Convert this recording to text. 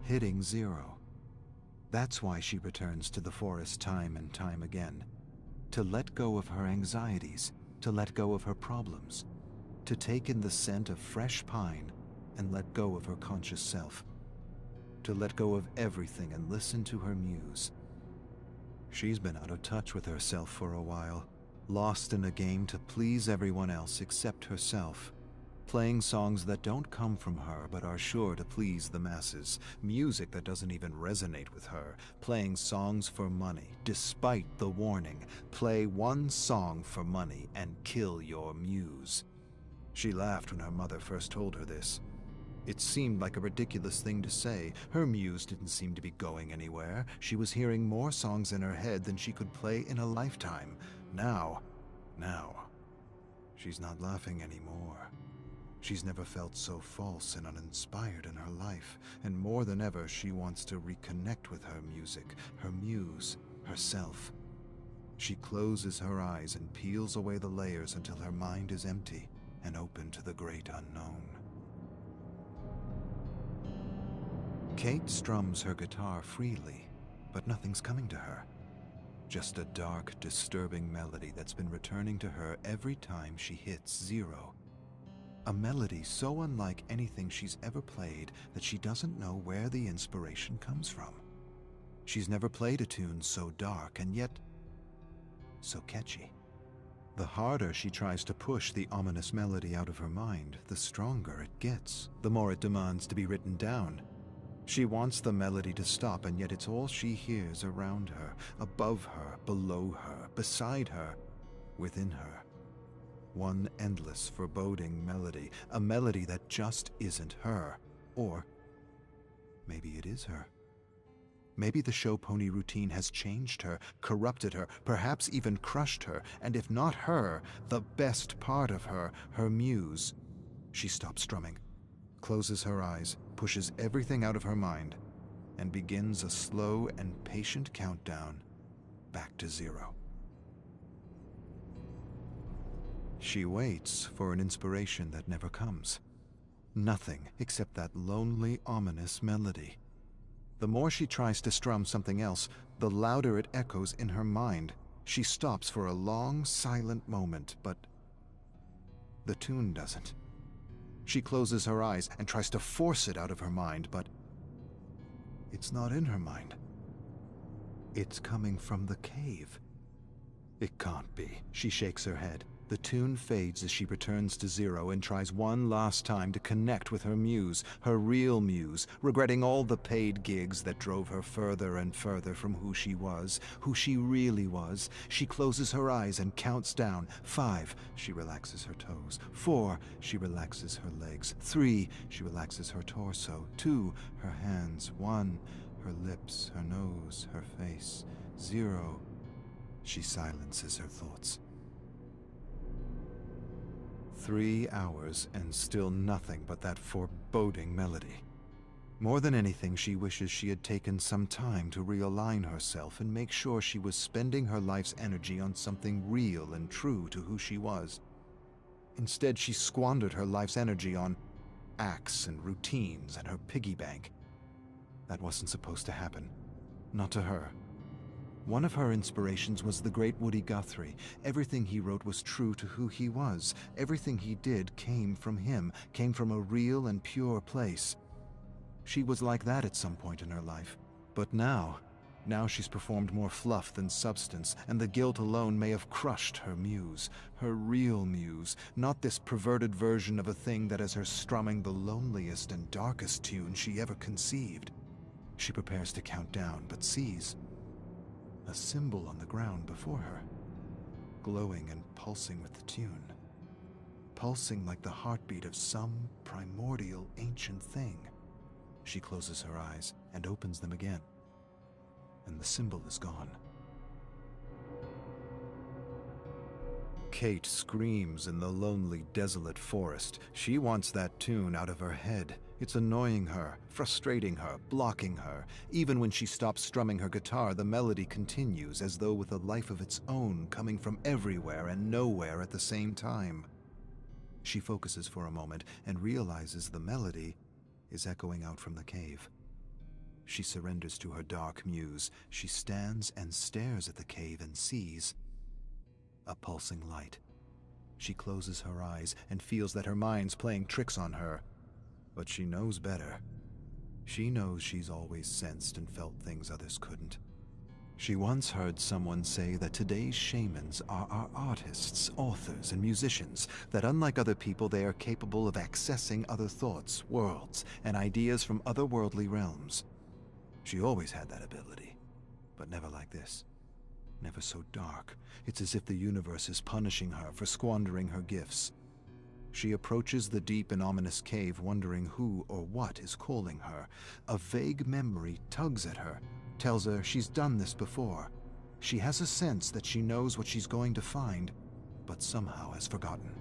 hitting zero. That's why she returns to the forest time and time again, to let go of her anxieties, to let go of her problems, to take in the scent of fresh pine and let go of her conscious self, to let go of everything and listen to her muse. She's been out of touch with herself for a while, lost in a game to please everyone else except herself, playing songs that don't come from her but are sure to please the masses, music that doesn't even resonate with her, playing songs for money, despite the warning, play one song for money and kill your muse. She laughed when her mother first told her this. It seemed like a ridiculous thing to say. Her muse didn't seem to be going anywhere. She was hearing more songs in her head than she could play in a lifetime. Now, she's not laughing anymore. She's never felt so false and uninspired in her life, and more than ever, she wants to reconnect with her music, her muse, herself. She closes her eyes and peels away the layers until her mind is empty and open to the great unknown. Kate strums her guitar freely, but nothing's coming to her. Just a dark, disturbing melody that's been returning to her every time she hits zero. A melody so unlike anything she's ever played that she doesn't know where the inspiration comes from. She's never played a tune so dark and yet so catchy. The harder she tries to push the ominous melody out of her mind, the stronger it gets, the more it demands to be written down. She wants the melody to stop, and yet it's all she hears around her, above her, below her, beside her, within her. One endless, foreboding melody, a melody that just isn't her. Or maybe it is her. Maybe the show pony routine has changed her, corrupted her, perhaps even crushed her, and if not her, the best part of her, her muse. She stops strumming, closes her eyes, pushes everything out of her mind, and begins a slow and patient countdown back to zero. She waits for an inspiration that never comes. Nothing except that lonely, ominous melody. The more she tries to strum something else, the louder it echoes in her mind. She stops for a long, silent moment, but the tune doesn't. She closes her eyes and tries to force it out of her mind, but it's not in her mind. It's coming from the cave. It can't be. She shakes her head. The tune fades as she returns to zero and tries one last time to connect with her muse, her real muse, regretting all the paid gigs that drove her further and further from who she was, who she really was. She closes her eyes and counts down. 5, she relaxes her toes. 4, she relaxes her legs. 3, she relaxes her torso. 2, her hands. 1, her lips, her nose, her face. 0, she silences her thoughts. 3 hours and still nothing but that foreboding melody. More than anything, she wishes she had taken some time to realign herself and make sure she was spending her life's energy on something real and true to who she was. Instead, she squandered her life's energy on acts and routines and her piggy bank. That wasn't supposed to happen. Not to her. One of her inspirations was the great Woody Guthrie. Everything he wrote was true to who he was. Everything he did came from him, came from a real and pure place. She was like that at some point in her life. But now she's performed more fluff than substance, and the guilt alone may have crushed her muse, her real muse, not this perverted version of a thing that is her strumming the loneliest and darkest tune she ever conceived. She prepares to count down, but sees a symbol on the ground before her, glowing and pulsing with the tune, pulsing like the heartbeat of some primordial ancient thing. She closes her eyes and opens them again, and the symbol is gone. Kate screams in the lonely, desolate forest. She wants that tune out of her head. It's annoying her, frustrating her, blocking her. Even when she stops strumming her guitar, the melody continues as though with a life of its own, coming from everywhere and nowhere at the same time. She focuses for a moment and realizes the melody is echoing out from the cave. She surrenders to her dark muse. She stands and stares at the cave and sees a pulsing light. She closes her eyes and feels that her mind's playing tricks on her. But she knows better. She knows she's always sensed and felt things others couldn't. She once heard someone say that today's shamans are our artists, authors, and musicians, that unlike other people they are capable of accessing other thoughts, worlds, and ideas from otherworldly realms. She always had that ability, but never like this. Never so dark. It's as if the universe is punishing her for squandering her gifts. She approaches the deep and ominous cave, wondering who or what is calling her. A vague memory tugs at her, tells her she's done this before. She has a sense that she knows what she's going to find, but somehow has forgotten.